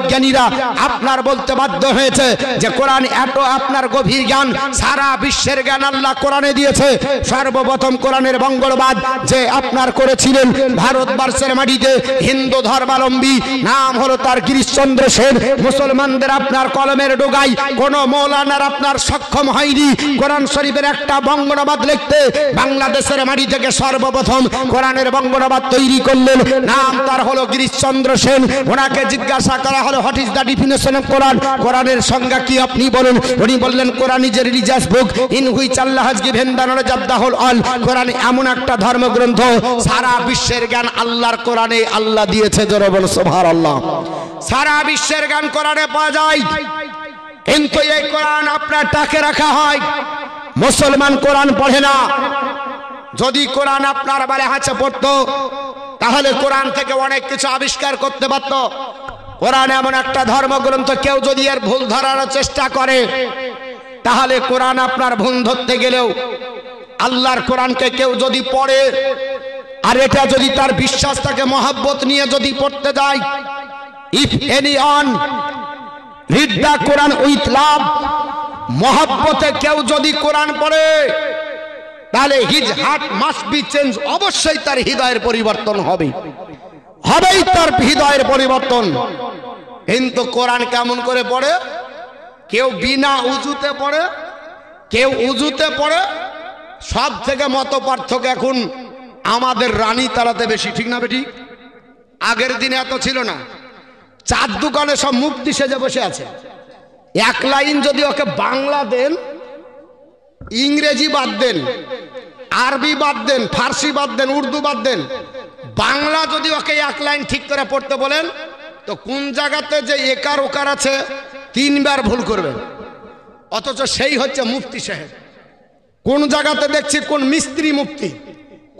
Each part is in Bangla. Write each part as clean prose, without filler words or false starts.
বিজ্ঞানীরা আপনার বলতে বাধ্য হয়েছে যে কোরআন এত আপনার গভীর জ্ঞান, সারা বিশ্বের জ্ঞান আল্লাহ কোরআনে দিয়েছে। সর্বপ্রথম কোরআনের মঙ্গলবাদ যে আপনার করেছিলেন ভারতবর্ষের মাটিতে হিন্দু ধর্মাবলম্বী, নাম হলো তার গিরিশচন্দ্র সেন। মুসলমানদের আপনার কলমের ডোগায় কোন মৌলানার আপনার সক্ষম হয়নি কোরআন শরীফের একটা বঙ্গনুবাদ লিখতে। বাংলাদেশের মাটি থেকে সর্বপ্রথম কোরআনের বঙ্গনুবাদ তৈরি করলেন, নাম তার হলো গিরিশচন্দ্র সেন। ওনাকে জিজ্ঞাসা করা হলো what is the definition of Quran, কোরআনের সংজ্ঞা কি আপনি বলুন। উনি বললেন Quran is a religious book in which Allah has given the knowledge of the whole world. Quran এমন একটা ধর্মগ্রন্থ, সারা বিশ্বের জ্ঞান আল্লাহর কোরআনে আল্লাহ দিয়েছে। জোরে বলো সুবহানাল্লাহ। সারা বিশ্বের জ্ঞান কোরআনে পাওয়া যায়, কিন্তু এই কোরআন আপনার টাকে রাখা হয়। মুসলমান কোরআন পড়ে না। যদি কোরআন আপনার বারে হাতে পড়তো তাহলে কোরআন থেকে অনেক কিছু আবিষ্কার করতে পারত। কোরআন এমন একটা ধর্মগ্রন্থ, কেউ যদি এর ভুল ধরার চেষ্টা করে তাহলে কোরআন আপনার ভুল ধরতে গেলেও আল্লাহর কোরআনকে কেউ যদি পড়ে আর এটা যদি তার বিশ্বাস থাকে, মহব্বত নিয়ে যদি পড়তে যায়, if anyone read the Quran with love, মহব্বতে কেউ যদি কোরআন পড়ে তাহলে his heart must be change, অবশ্যই তার হৃদয়ের পরিবর্তন হবেই তার হৃদয়ের পরিবর্তন। কিন্তু কোরআন কেমন করে পড়ে? কেউ বিনা উজুতে পড়ে, কেউ উজুতে পড়ে। সব থেকে মত পার্থক্য এখন আমাদের রানী তারাতে বেশি, ঠিক না বেটি? আগের দিনে এত ছিল না। চার দোকানে সব মুক্তি সেজে বসে আছে। এক লাইন যদি ওকে বাংলা দেন, ইংরেজি বাদ দেন, আরবি বাদ দেন, ফার্সি বাদ দেন, উর্দু বাদ দেন, বাংলা যদি ওকে এক লাইন ঠিক করে পড়তে বলেন তো কোন জায়গাতে যে একার ওকার আছে তিনবার ভুল করবে। অথচ সেই হচ্ছে মুফতি সাহেব। কোন জায়গাতে দেখছি কোন মিস্ত্রি মুফতি,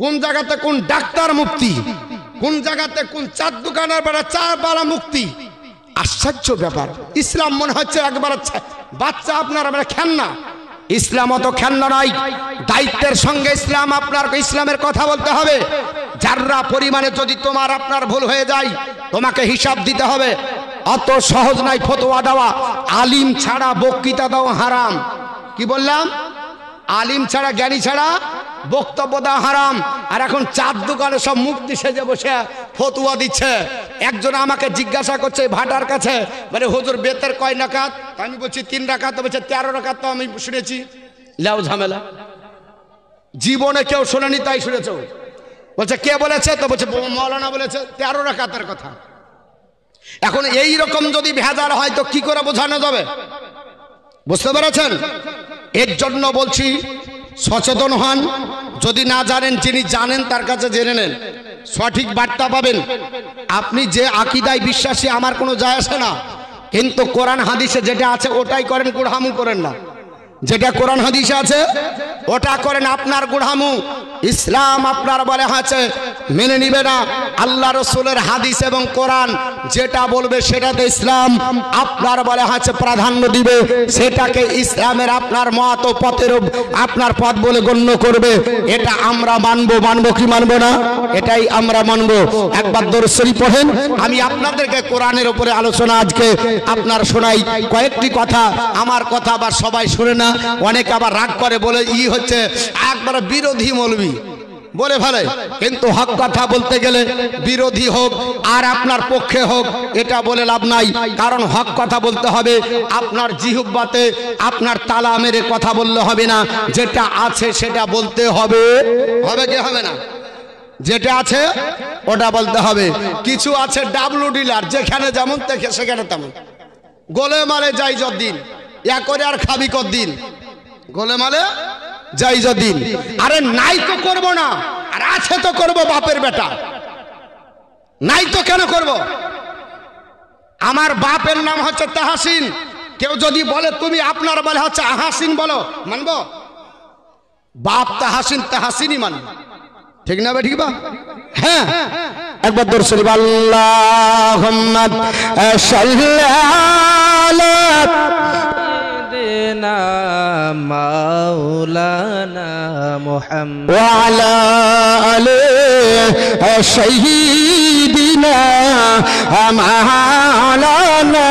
কোন জায়গাতে কোন ডাক্তার মুফতি, কোন জায়গাতে কোন চার দোকানের বেড়া চার বালা মুক্তি। আশ্চর্য ব্যাপার। ইসলাম মনে হচ্ছে একবার বাচ্চা আপনার খেলনা। ইসলাম অত খেলনা নয়। দায়িত্বের সঙ্গে ইসলাম আপনার ইসলামের কথা বলতে হবে। যারা পরিমাণে যদি তোমার আপনার ভুল হয়ে যায় তোমাকে হিসাব দিতে হবে। অত সহজ নয় ফতোয়া দেওয়া। আলিম ছাড়া বক্তৃতা দেওয়া হারাম। কি বললাম? আলিম ছাড়া, জ্ঞানী ছাড়া বক্তব্য দেওয়া হারাম। আর এখন চার দোকানে সব মুক্তি সেজে বসে ফতোয়া দিচ্ছে। একজন আমাকে জিজ্ঞাসা করছে ভাটার কাছে, মানে হুজুর বেতের কয় রাকাত? আমি বলছি 3 রাকাত। বলছে 13 রাকাত তো আমি শুনেছি। লাউ ঝামেলা, জীবনে কেউ শোনেনি তাই শুনেছ। বলছে কে বলেছে? তো বলছে মৌলানা বলেছে 13 রাকাতের কথা। এখন এই রকম যদি ভেজাল হয় তো কি করে বোঝানো যাবে? বুঝতে পেরেছেন? এর জন্য বলছি সচেতন হন। যদি না জানেন, যিনি জানেন তার কাছে জেনে নেন, সঠিক বার্তা পাবেন। আপনি যে আকীদায় বিশ্বাসী আমার কোনো যায় আসে না, কিন্তু কোরআন হাদিসে যেটা আছে ওটাই করেন, গুড়হামু করেন না। যেটা কোরআন হাদিসে আছে ওটা করেন, আপনার গুড়হামু। ইসলাম আপনার বলে আছে মেনে নিবে না। আল্লাহ রসুলের হাদিস এবং কোরআন যেটা বলবে সেটাতে ইসলাম আপনার বলে আছে প্রাধান্য দিবে। সেটাকে ইসলামের আপনার মত ও পথের আপনার পথ বলে গণ্য করবে। এটা আমরা মানবো। মানবো কি মানবো না? এটাই আমরা মানবো। একবার দরুদ শরীফ পড়েন। আমি আপনাদেরকে কোরআনের উপরে আলোচনা আজকে আপনার শোনাই। কয়েকটি কথা, আমার কথা আবার সবাই শুনে না, অনেকে আবার রাগ করে, বলে হচ্ছে একবার বিরোধী মৌলবী বলে ফেলে। কিন্তু হক কথা বলতে গেলে বিরোধী হোক আর আপনার পক্ষে হোক এটা বলে লাভ নাই। কারণ হক কথা বলতে হবে। আপনার জিহ্বাতে আপনার তালা মেরে কথা বললে হবে না। যেটা আছে সেটা বলতে হবে। হবে কি হবে না? যেটা আছে ওটা বলতে হবে। কিছু আছে ডাবলু ডিলার, যেখানে যেমন দেখে সেখানে তেমন। গোলে মালে যাই যদিন, ইয়া করে আর খাবি কদিন। গোলে মালে যাই যদিন। আরে নাই তো করব না, আর আছে তো করব। বাপের বেটা নাই তো কেন করব? আমার বাপের নাম হচ্ছে তাহাসিন। কেউ যদি বলে তুমি আপনার বলে হচ্ছে আহাসিন, বলো মানবো? বাপ তাহাসিন, তাহাসিনই মানব। ঠিক না? ঠিক বা? হ্যাঁ, একবার দরুদ শরীফ আল্লাহুম্মা সাল্লি আলা سيدنا مولانا محمد وعلى آل سيدنا مولانا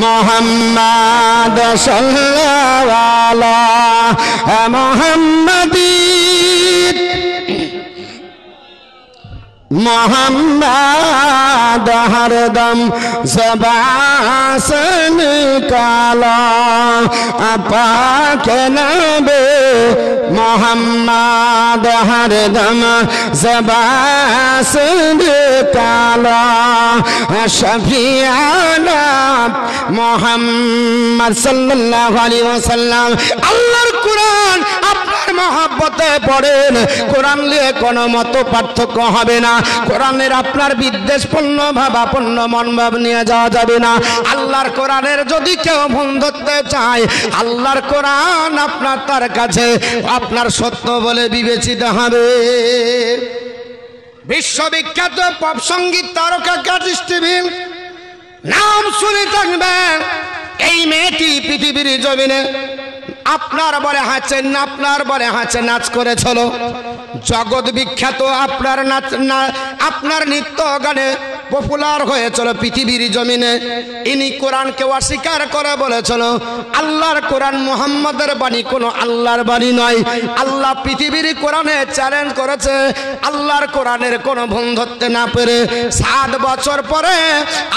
محمد صلى الله على محمد मोहम्मद हरदम ज़बान से निकाला पाक नबी मोहम्मद हरदम ज़बान से निकाला शफीआना मोहम्मद सल्लल्लाहु अलैहि वसल्लम अल्लाहर कुरान আপনার মহব্বতে পড়েন কোরআন নিয়ে কোনো মত পার্থক্য হবে না কোরআনের আপনার বিদ্বেষপূর্ণ ভাবাপন্ন মনোভাব নিয়ে যাওয়া যাবে না আল্লাহর কোরআনের যদি কেউ ভুল ধরতে চায় আল্লাহর কোরআন আপনার তার কাছে আপনার সত্য বলে বিবেচিত হবে বিশ্ববিখ্যাত পপ সঙ্গীত তারকা কার্টিস্ট টিভি নাম শুনে থাকবেন এই মেয়েটি পৃথিবীর জমিনে আপনার বলে হাঁচে আপনার বলে হাঁচে নাচ করেছিল জগৎ বিখ্যাত আপনার নাচ আপনার নৃত্য গানে পপুলার হয়েছিল পৃথিবীর জমিনে ইনি কোরআনকে অস্বীকার করে বলেছিল আল্লাহর কোরআন মুহাম্মাদের বাণী কোনো আল্লাহর বাণী নয় আল্লাহ পৃথিবীর কোরআনে চ্যালেঞ্জ করেছে আল্লাহর কোরআনের কোনো ভুল ধরতে না পেরে 7 বছর পরে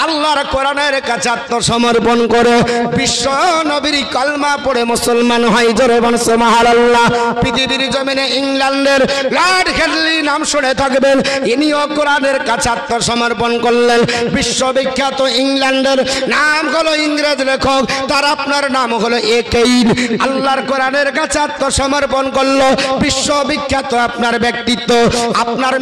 আল্লাহর কোরআনের কাছে আত্মসমর্পণ করে বিশ্ব নবীর কলমা পড়ে মুসলমান হয় জোরে বলুন সুবহানাল্লাহ পৃথিবীর জমিনে ইংল্যান্ডের লর্ড হেনরি নাম শুনে থাকবেন ইনিও কোরআনের কাছে আত্মসমর্পণ করলেন বিশ্ববিখ্যাত ইংল্যান্ডের নাম হলো ইংরেজ লেখক তার আপনার নাম হলো একেইন আল্লাহর কোরআনের কাছে আত্মসমর্পণ করলো বিশ্ববিখ্যাত আপনার ব্যক্তিত্ব আপনার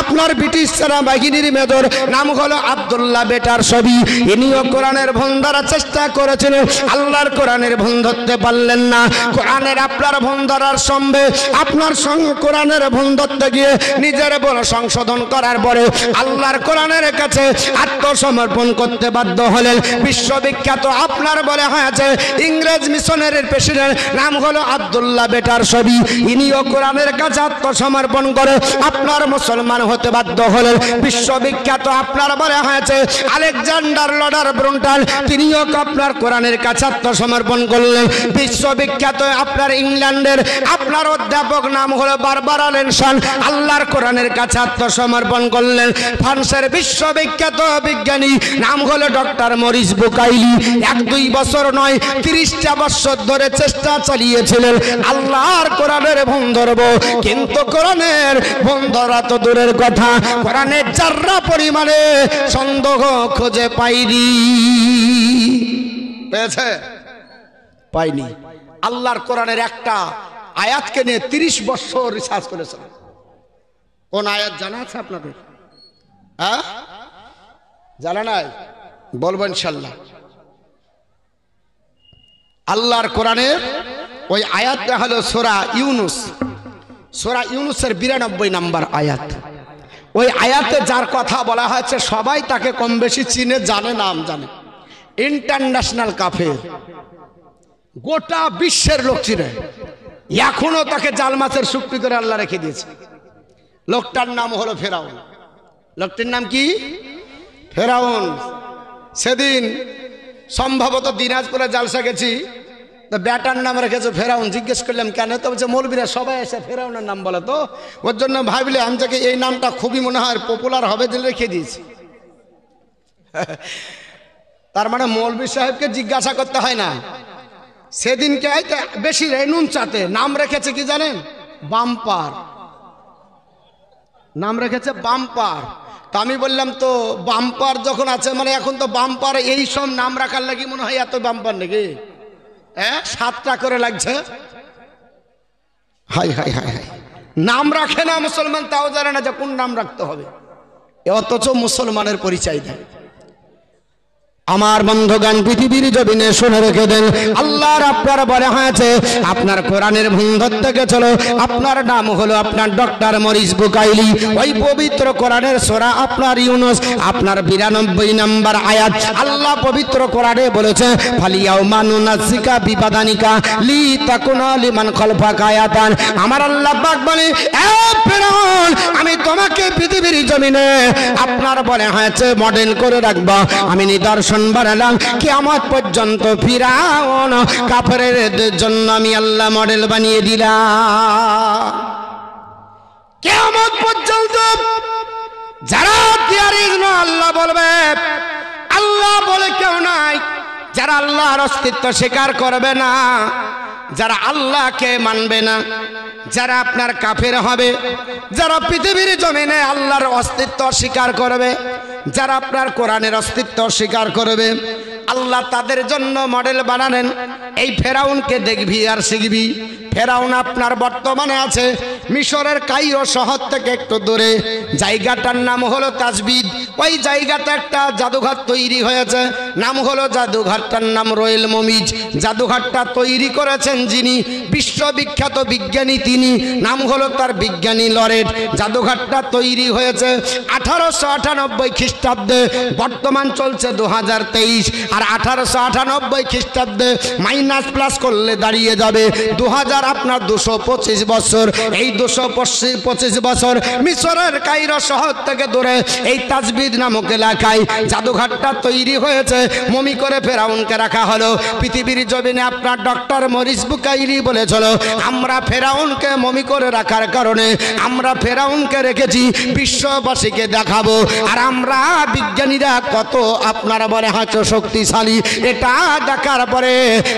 আপনার ব্রিটিশ সেনাবাহিনীর মেজর নাম হলো আব্দুল্লাহ বেটার ছবি ইনিও কোরআনের ভুল ধরার চেষ্টা করেছিলেন আল্লাহর কোরআনের ভুল ধরতে পারলেন না কোরআনের আপনার ভুল ধরার সঙ্গে আপনার সঙ্গে কোরআনের ভুল ধরতে গিয়ে নিজের বড় সংশোধন করার পরে আল্লাহর কোরআনের কাছে আত্মসমর্পণ করতে বাধ্য হলেন বিশ্ববিখ্যাত আপনার বলে হয়েছে ইংরেজ মিশনারির প্রেসিডেন্ট নাম হলো আব্দুল্লাহ বেটার ছবি ইনিও কোরআনের কাছে আত্মসমর্পণ করে আপনার মুসলমান হতে বাধ্য হলেন বিশ্ববিখ্যাত আপনার বলে হয়েছে আলেকজান্ডার লর্ড ব্রুন্টাল তিনিও আপনার কোরআনের কাছে আত্মসমর্পণ করলেন বিশ্ববিখ্যাত আপনার ইংল্যান্ডের আপনার অধ্যাপক নাম হলো বারবারা লেনসন আল্লাহর কোরআনের কাছে আত্মসমর্পণ করলেন ফ্রান্সের বিশ্ববিখ্যাত বিজ্ঞানী নাম হলো ডক্টর মরিস বুকাইলি 1-2 বছর নয় 30টা বছর ধরে চেষ্টা চালিয়েছিলেন আল্লাহর কোরআনের ভুল ধরবো কিন্তু কোরআনের ভুল ধরা তো দূরের কথা কোরআনের যারা পরিমাণে সন্দেহ খুঁজে পাইনি পেয়েছে পাইনি আল্লাহর কোরআনের একটা আয়াতকে নিয়ে 30 বছর রিসার্চ করেছেন কোন আয়াত জানা আছে আপনাদের হ্যাঁ জানা নাই বলবো ইনশাআল্লাহ আল্লাহর কোরআনের ওই আয়াতটা হলো সূরা ইউনূসের 92 নম্বর আয়াত ওই আয়াতে যার কথা বলা হয়েছে সবাই তাকে কম বেশি চিনে জানে নাম জানে ইন্টারন্যাশনাল কাফের গোটা বিশ্বের লোক চিনে এখনো তাকে জাল মাছের শুকরি করে আল্লাহ রেখে দিয়েছে লোকটার নাম হলো ফেরাউন লোকটির নাম কি ফেরাউন সেদিন সম্ভবত দিনাজপুরে জালসা গেছি তো ব্যাটার নাম রেখেছে ফেরাউন জিজ্ঞেস করলাম কেন তো বলছে মৌলবীরা সবাই এসে ফেরাউনের নাম বলে তো ওর জন্য ভাবলে আমি থেকে এই নামটা খুবই মনে হয় পপুলার হবে যে রেখে দিয়েছি তার মানে মৌলবী সাহেবকে জিজ্ঞাসা করতে হয় না সেদিনকে বেশি রেনুন চাতে নাম রেখেছে কি জানেন বাম্পার নাম রেখেছে বাম্পার তা আমি বললাম তো বাম্পার যখন আছে মানে এখন তো বাম্পার এই সব নাম রাখার লাগি মনে হয় এত বাম্পার নাকি 7টা করে লাগছে হাই হাই হাই হাই নাম রাখে না মুসলমান তাও জানে না যে কোন নাম রাখতে হবে অথচ মুসলমানের পরিচয় দেয় আমার বন্ধুগণ পৃথিবীর জমিনে শুনে রেখে দেন, আল্লাহর আপনার বলে হয়েছে আপনার কোরআনের ভুল ধরতে গেছিল, আপনার নাম হলো আপনার ডক্টর মরিস বুকাইলি। ওই পবিত্র কোরআনের সূরা আপনার ইউনুস আপনার 92 নম্বর আয়াত আল্লাহ পবিত্র কোরআনে বলেছে ফালিয়াউমা নুনাজ্জিকা বিবাদানিকা লিতাকুনা লিমান খালফাকা আয়াতান। আমার আল্লাহ পাক বলে এ ফেরাউন, আমি তোমাকে পৃথিবীর জমিনে আপনার বলে হয়েছে মডেল করে রাখবো, আমি নিদর্শন বানালাম কিয়ামত পর্যন্ত ফিরাউন কাফেরদের জন্য আমি আল্লাহ মডেল বানিয়ে দিলাম। কিয়ামত পর্যন্ত যারা আল্লাহ বলবে আল্লাহ বলে কেউ নাই, যারা আল্লাহর অস্তিত্ব স্বীকার করবে না, যারা আল্লাহকে মানবে না, যারা আপনার কাফের হবে, যারা পৃথিবীর জমিনে আল্লাহর অস্তিত্ব স্বীকার করবে, যারা আপনার কোরআনের অস্তিত্ব স্বীকার করবে, আল্লাহ তাদের জন্য মডেল বানালেন। এই ফেরাউনকে দেখবি আর শিখবি। ফেরাউন আপনার বর্তমানে আছে মিশরের কাইরো শহর থেকে একটু দূরে, জায়গাটার নাম হলো তাজবিদ। ওই জায়গাটা একটা জাদুঘর তৈরি হয়েছে, নাম হলো জাদুঘরটার নাম রয়েল মমিজ। জাদুঘরটা তৈরি করেছেন যিনি বিশ্ববিখ্যাত বিজ্ঞানী, তিনি নাম হলো তার বিজ্ঞানী লরেট। জাদুঘরটা তৈরি হয়েছে 1898 খ্রিস্টাব্দে, বর্তমান চলছে 2023, আর 1898 খ্রিস্টাব্দে মাইনাস প্লাস করলে দাঁড়িয়ে যাবে 2000 আপনার 225 বছর। এই 225 বছর মিশরের কায়রো শহর থেকে দূরে এই তাজবিদ নামক এলাকায় জাদুঘরটা তৈরি হয়েছে, মমি করে ফেরাউনকে রাখা হলো। পৃথিবীর জমিনে আপনার ডক্টর মরিস বুকাইলি বলেছিল আমরা ফেরাউনকে মমি করে রাখার কারণে আমরা ফেরাউনকে রেখেছি বিশ্ববাসীকে দেখাবো, আর আমরা বিজ্ঞানীরা কত আপনারা বলে হাঁচো শক্তিশালী, এটা দেখার পরে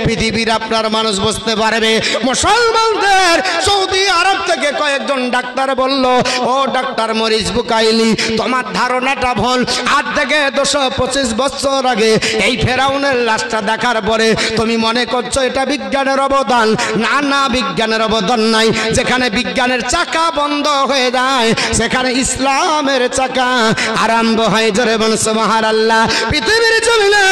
পৃথিবীর আপনার মানুষ বুঝতে পারবে। মুসলমানদের সৌদি আরব থেকে কয়েকজন ডাক্তার বলল ও ডাক্তার মরিস বুকাইলি তোমার ধারণাটা ভুল, আজ থেকে 225 বছর আগে এই ফেরাউনের লাশটা দেখার পরে তুমি মনে করছো এটা বিজ্ঞানের অবদান। না না, বিজ্ঞানের অবদান নাই। যেখানে বিজ্ঞানের চাকা বন্ধ হয়ে যায় সেখানে ইসলামের চাকা আরম্ভ হয়। জোরে বল সুবহানাল্লাহ। পৃথিবীর জমিনে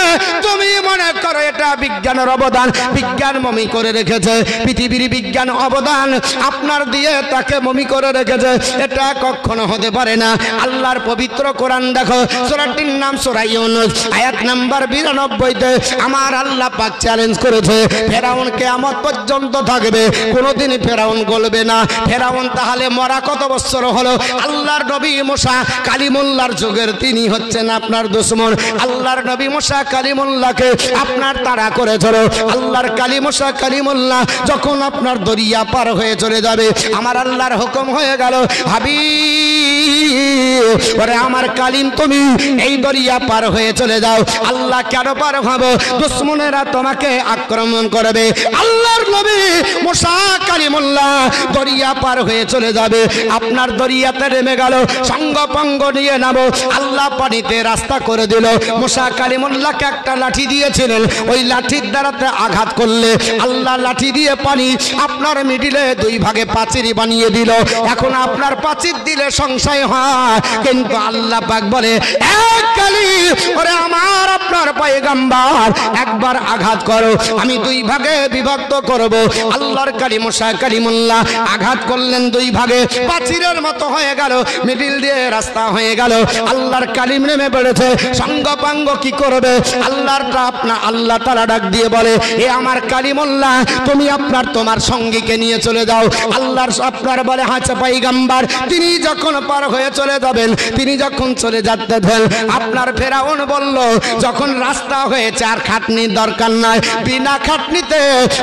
তুমি মনে করো এটা বিজ্ঞানের অবদান, বিজ্ঞান মমি করে রেখেছে, পৃথিবীর বিজ্ঞান অবদান আপনার দিয়ে তাকে মমি করে রেখেছে, এটা কখনো হতে পারে না। আল্লাহর পবিত্র কোরআন দেখো, সূরাটির নাম সূরা ইউনুস আয়াত নাম্বার 92-তে আমার আল্লাহ পাক চ্যালেঞ্জ করেছে ফেরাউন কিয়ামত পর্যন্ত থাকবে, কোনোদিন ফেরাউন গলবে না। ফেরাউন তাহলে মরা কত বছর হলো? আল্লাহর নবী মুসা কালিমুল্লাহর যুগের তিনি হচ্ছেন আপনার দুশমন। আল্লাহর নবী মুসা কালিমুল্লাহকে আপনার তাড়া করেছিল। আল্লাহর মুসা কালিমুল্লাহ যখন আপনার দরিয়া পার হয়ে চলে যাবে আমার আল্লাহর হুকুম হয়ে গেল হাবিব ওরে আমার কালিম তুমি এই দরিয়া পার হয়ে চলে যাও। আল্লাহ কেন পার হবো? দুশমনেরা তোমাকে আক্রমণ করবে। আল্লাহর নবী মুসা কালিমুল্লাহ দরিয়া পার হয়ে চলে যাবে, আপনার দরিয়াতে নেমে গেল, সঙ্গ পঙ্গ নিয়ে নামো। আল্লাহ পানিতে রাস্তা করে দিল। মুসা কালিমুল্লাহকে একটা লাঠি দিয়েছিলেন, ওই লাঠির দ্বারাতে আঘাত করলে আল্লাহ লাঠি দিয়ে পানি আপনার মিডিলে দুই ভাগে পাঁচিরি বানিয়ে দিল। এখন আপনার পাঁচির দিলে সংশয় হয়, কিন্তু আল্লাহ পাক বলে এক কালি ওরে আমার আপনার পয়গম্বর একবার আঘাত করো, আমি দুই ভাগে বিভক্ত করব। আল্লাহর মুসা কালিমুল্লাহ আঘাত করলেন দুই ভাগে, পাঁচিরের মতো হয়ে গেল, মিডিল দিয়ে রাস্তা হয়ে গেল। আল্লাহর কালিম নেমে পড়েছে, সঙ্গপাঙ্গ কি করবে? আল্লাহ তাআলা ডাক দিয়ে বলে এ আমার কালিমুল্লাহ তুমি আপনার তোমার সঙ্গীকে নিয়ে চলে যাও। আল্লাহর আপনার বলে হাঁচা পয়গম্বর তিনি যখন পার হয়ে চলে যাবেন, তিনি যখন চলে যাচ্ছেন আপনার ফেরাউন বলল যখন রাস্তা হয়েছে আর খাটনির দরকার নাই, বিনা খাটনিতে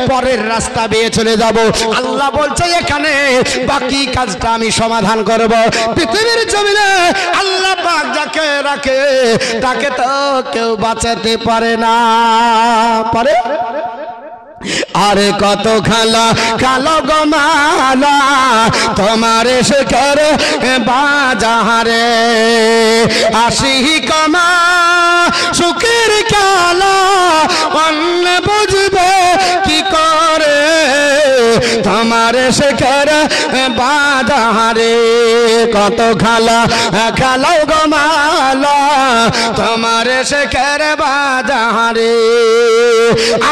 পরের রাস্তা বেয়ে চলে যাব। আল্লাহ বলছে এখানে বাকি কাজটা আমি সমাধান করব। পৃথিবীর জমিনে আল্লাহ পাক যাকে রাখে তাকে তো কেউ বাঁচাতে পারে না। পারে? আরে কত খালা কালো গমালা তোমার শেখর বাজারে আসি কমা সুখের কালা অন্য বুঝবে কি করে তোমার তোমার শেখের বাজারে কত খেলা খেলাও গো মাওলা তোমার শেখের বাজারে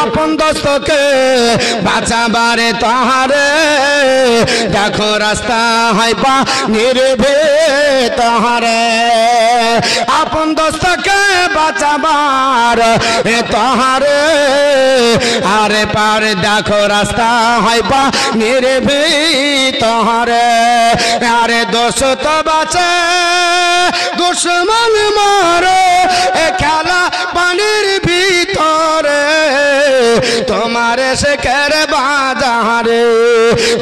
আপন দোস্তকে বাঁচাবারে তাহারে দেখো রাস্তা হয় পা নির্ভে তাহারে আপন দোস্তকে বাঁচাবার তাহারে আরে পারে দেখো রাস্তা হয় পা নির্ভে তাহারে আরে দোস্ত বাঁচে দুশ্মন মারে খেলা পানির ভিতরে তোমার শেখের বাজারে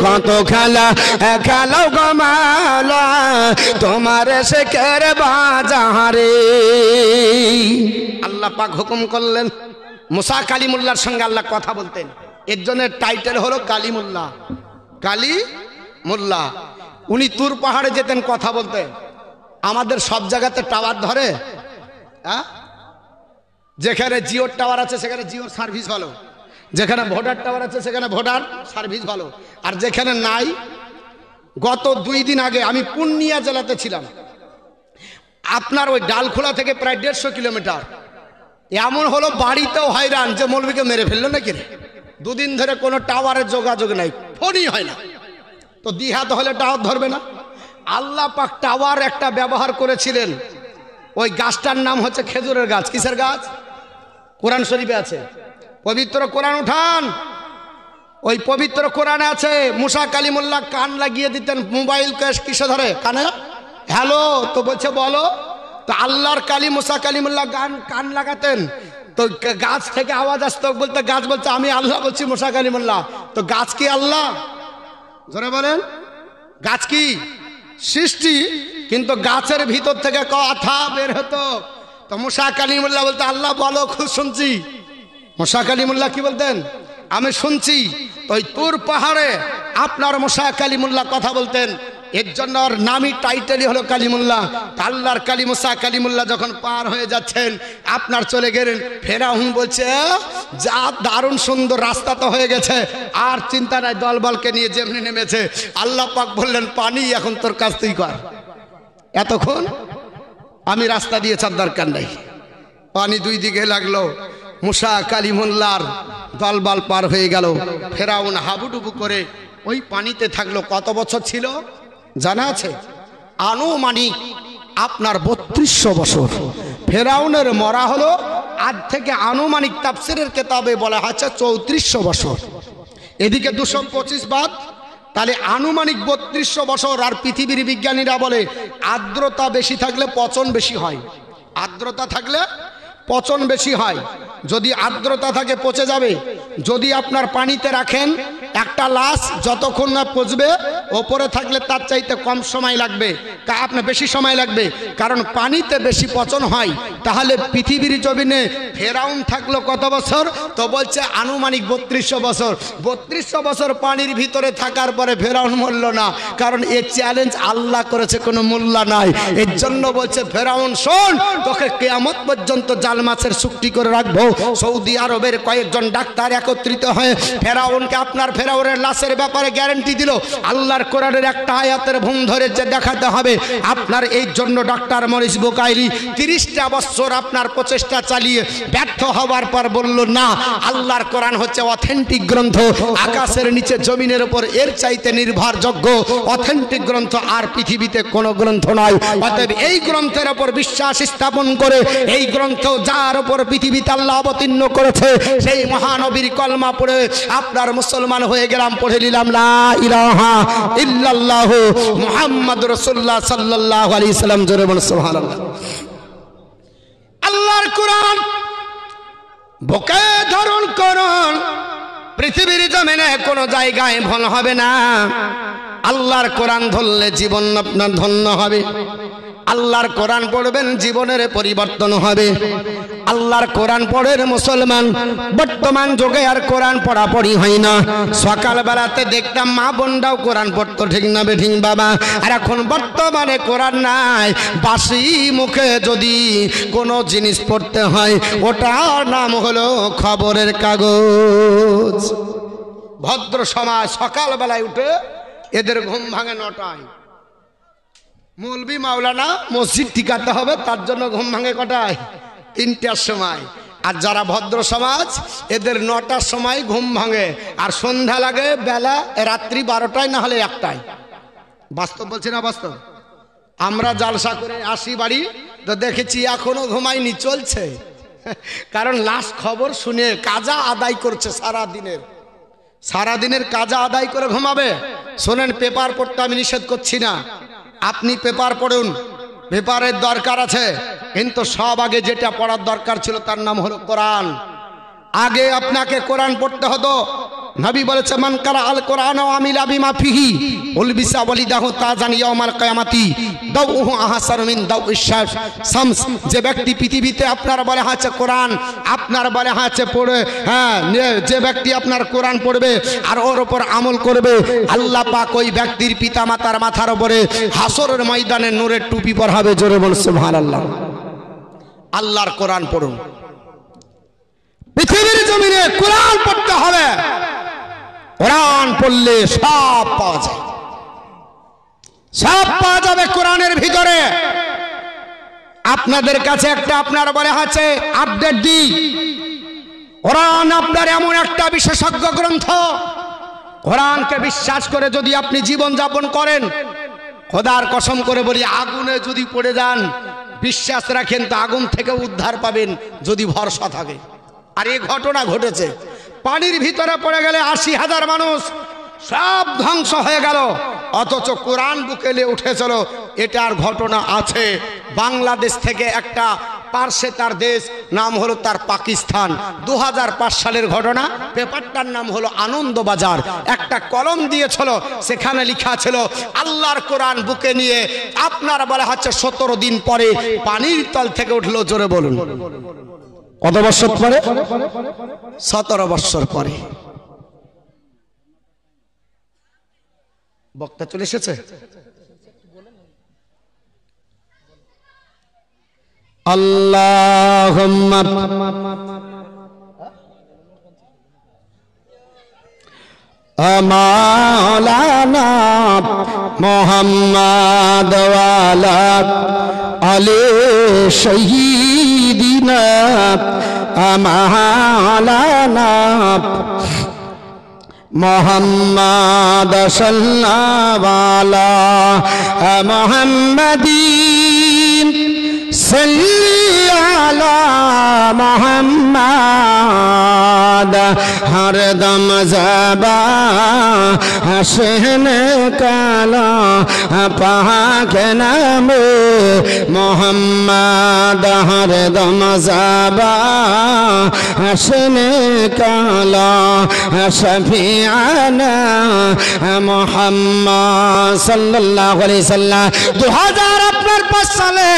কত খেলা খেলাও গো মাওলা তোমার শেখের বাজারে আল্লাহ পাক হুকুম করলেন মুসা কালিমুল্লাহর সঙ্গে আল্লাহ কথা বলতেন এর জন্য টাইটেল হলো কালিমুল্লাহ কালিমুল্লাহ উনি তুর পাহাড়ে যেতেন কথা বলতেন আমাদের সব জায়গাতে টাওয়ার ধরে হ্যাঁ যেখানে জিওর টাওয়ার আছে সেখানে জিওর সার্ভিস ভালো যেখানে ভোটার টাওয়ার আছে সেখানে ভোটার সার্ভিস ভালো আর যেখানে নাই গত 2 দিন আগে আমি পূর্ণিয়া জেলাতে ছিলাম আপনার ওই ডালখোলা থেকে প্রায় 150 কিলোমিটার এমন হলো বাড়িতেও হয়রান যে মৌলবীকে মেরে ফেললো নাকি 2 দিন ধরে কোনো টাওয়ারের যোগাযোগ নাই ফোনই হয় না তো দিহাত হলে টাওয়ার ধরবে না আল্লাহ পাক টাওয়ার একটা ব্যবহার করেছিলেন ওই গাছটার নাম হচ্ছে খেজুরের গাছ কিসের গাছ কোরআন শরীফে আছে পবিত্র কোরআন উঠান ওই পবিত্র কোরআনে আছে মুসা কালিমুল্লাহ কান লাগিয়ে দিতেন মোবাইল কিসে ধরে কানে হ্যালো তো বলছে বলো তো আল্লাহর কালি মুসা কালিমুল্লাহ কান লাগাতেন তো গাছ থেকে আওয়াজ আসতো বলতে গাছ বলছে আমি আল্লাহ বলছি মুসা কালিমুল্লাহ তো গাছ কি আল্লাহ জোরে বলেন গাছ কি সৃষ্টি কিন্তু গাছের ভিতর থেকে কথা বের হতো তো মুসা কালিমুল্লাহ বলতে আল্লাহ বলো খুব শুনছি মুসা কালিমুল্লাহ কি বলতেন আমি শুনছি তো ওই তুর পাহাড়ে আপনার মুসা কালিমুল্লাহ কথা বলতেন এর জন্য ওর নামই টাইটেলই হলো কালিমুল্লাহ আল্লাহর কালি মুসা কালিমুল্লাহ যখন পার হয়ে যাচ্ছেন আপনার চলে গেলেন ফেরাউন বলছে যা দারুণ সুন্দর রাস্তা তো হয়ে গেছে আর চিন্তা নাই দলবলকে নিয়ে যেমনি নেমেছে আল্লাহ পাক বললেন পানি এখন তোর কাছ তুই কর এতক্ষণ আমি রাস্তা দিয়ে চার দরকার নাই পানি 2 দিকে লাগলো মুসা কালিমুল্লাহর দলবল পার হয়ে গেল ফেরাউন হাবুডুবু করে ওই পানিতে থাকলো কত বছর ছিল জানা আছে আনুমানিক আপনার 3200 বছর ফেরাউনের মরা হলো আজ থেকে আনুমানিক তাফসীরের কিতাবে বলা হচ্ছে 3400 বছর এদিকে 225 বাদ তাহলে আনুমানিক 3200 বছর আর পৃথিবীর বিজ্ঞানীরা বলে আর্দ্রতা বেশি থাকলে পচন বেশি হয় আর্দ্রতা থাকলে পচন বেশি হয় যদি আর্দ্রতা থাকে পচে যাবে যদি আপনার পানিতে রাখেন একটা লাশ যতক্ষণ না পচবে ওপরে থাকলে তার চাইতে কম সময় লাগবে আপনার বেশি সময় লাগবে কারণ পানিতে বেশি পচন হয় তাহলে পৃথিবীর জমিনে ফেরাউন থাকলো কত বছর তো বলছে আনুমানিক 3200 বছর 3200 বছর পানির ভিতরে থাকার পরে ফেরাউন মরল না কারণ এই চ্যালেঞ্জ আল্লাহ করেছে কোনো মূল্য নাই এর জন্য বলছে ফেরাউন শোন তোকে কিয়ামত পর্যন্ত জাল মাছের চুক্তি করে রাখবো সৌদি আরবের কয়েকজন ডাক্তার একত্রিত হয়ে ফেরাউনকে আপনার ফেরাউনের লাশের ব্যাপারে গ্যারান্টি দিল আল্লাহর কোরআনের একটা আয়াতের ভুম ধরে যে দেখাতে হবে আপনার এই জন্য ডক্টর মরিস বুকাইলি 30টা বছর আপনার প্রচেষ্টা চালিয়ে ব্যর্থ হওয়ার পর বলল না আল্লাহর কোরআন হচ্ছে অথেন্টিক গ্রন্থ আকাশের নিচে জমিনের উপর এর চাইতে নির্ভরযোগ্য অথেন্টিক গ্রন্থ আর পৃথিবীতে কোনো গ্রন্থ নয় অতএব এই গ্রন্থের উপর বিশ্বাস স্থাপন করে এই গ্রন্থ যার উপর পৃথিবীতে আল্লাহ অবতীর্ণ করেছে সেই মহানবীর কলমা পড়ে আপনার মুসলমান হয়ে গেলাম পড়ে নিলাম লা ইলাহা ইল্লাল্লাহু মুহাম্মাদুর রাসূলুল্লাহ সাল্লাল্লাহু আলাইহি সাল্লাম জোরে বলুন সুবহানাল্লাহ আল্লাহর কোরআন বুকে ধারণ করুন পৃথিবীর জমিনে কোনো জায়গায় ভুল হবে না আল্লাহর কোরআন ধরলে জীবন আপনার ধন্য হবে আল্লাহর কোরআন পড়বেন জীবনের পরিবর্তন হবে আল্লাহর কোরআন পড়েন মুসলমান বর্তমান যুগে আর কোরআন পড়াপড়ি হয় না সকাল বেলাতে দেখতাম মা বোনরাও কোরআন পড়তো ঠিক না বেঠিক বাবা আর এখন বর্তমানে কোরআন নাই বাসি মুখে যদি কোনো জিনিস পড়তে হয় ওটার নাম হলো খবরের কাগজ ভদ্র সমাজ সকালবেলায় উঠে এদের ঘুম ভাঙে 9টায়। মৌলবি মাওলানা মসজিদ টিকাতে হবে, তার জন্য ঘুম ভাঙে কটায়? 3টার সময়। আর যারা ভদ্র সমাজ এদের 9টার সময় ঘুম ভাঙে, আর সন্ধ্যা লাগে বেলা রাত্রি 12টায়, না হলে 1টায়। বাস্তব বলছি না বাস্তব? আমরা জালসা করে আসি বাড়ি, তো দেখেছি এখনো ঘুমায়নি, চলছে। কারণ লাস্ট খবর শুনে কাজা আদায় করছে সারাদিনের কাজা আদায় করে ঘুমাবে। শোনেন, পেপার পড়তে আমি নিষেধ করছি না, আপনি পেপার পড়ুন, পেপারের দরকার আছে, কিন্তু সব আগে যেটা পড়ার দরকার ছিল তার নাম হলো কোরআন। আগে আপনাকে কোরআন পড়তে হতো। নবী বলেছে, মান কারা আল কোরআন ওয়া আমিলা বিমা ফিহি উলবিসা ওয়ালিদাহু তাজান ইয়াউমাল কিয়ামাতি দাউহু আহসানু মিন দাউইশ শামস। যে ব্যক্তি পৃথিবীতে আপনার বলে আছে কোরআন, আপনার বলে আছে পড়ে, হ্যাঁ, যে ব্যক্তি আপনার কোরআন পড়বে আর ওর উপর আমল করবে, আল্লাহ পাক ওই ব্যক্তির পিতামাতার মাথার উপরে হাসরের ময়দানে নূরের টুপি পরাবে। জোরে বলুন সুবহানাল্লাহ। আল্লাহর কোরআন পড়ুন। পৃথিবীর জমিনে কোরআন পড়তে হবে। কোরআন পড়লে সব পাওয়া যায়, সব পাওয়া যাবে কোরআনের ভিতরে। আপনাদের কাছে একটা আপনার বলে আছে আপডেট দিই, কোরআন আপনার এমন একটা বিশেষজ্ঞ গ্রন্থ, কোরআনকে বিশ্বাস করে যদি আপনি জীবন যাপন করেন, খোদার কসম করে বলি, আগুনে যদি পড়ে যান, বিশ্বাস রাখেন তো আগুন থেকে উদ্ধার পাবেন যদি ভরসা থাকে। আর এই ঘটনা ঘটেছে, পানির ভিতরে পড়ে গেলে 80,000 মানুষ সব ধ্বংস হয়ে গেল, অথচ কোরআন বুকেলে উঠেছিল। এটার ঘটনা আছে। বাংলাদেশ থেকে একটা পার্শ্বে তার দেশ, নাম হলো তার পাকিস্তান, 2005 সালের ঘটনা। পেপারটার নাম হলো আনন্দবাজার। একটা কলম দিয়েছিল, সেখানে লেখা ছিল আল্লাহর কোরআন বুকে নিয়ে আপনার বলা হচ্ছে 17 দিন পরে পানির তল থেকে উঠলো। জোরে বলুন, কত বছর পরে? 17 বছর পরে। বক্তা চলে এসেছে। আল্লাহুম্মা মাওলানা মুহাম্মদ ওয়া আলা আলি সাইয়্যিদিনা মাওলানা মুহাম্মদ সাল্লাল্লাহু আলা মুহাম্মাদিন সাল্লি আলা মুহাম্মদ হরদম যাবা হাসন কালা পাক নামে মুহাম্মদ হরদম যাবা হাসন কালা শফিআনা মুহাম্মদ সাল্লাল্লাহু আলাইহি সাল্লাম। 2005 সালে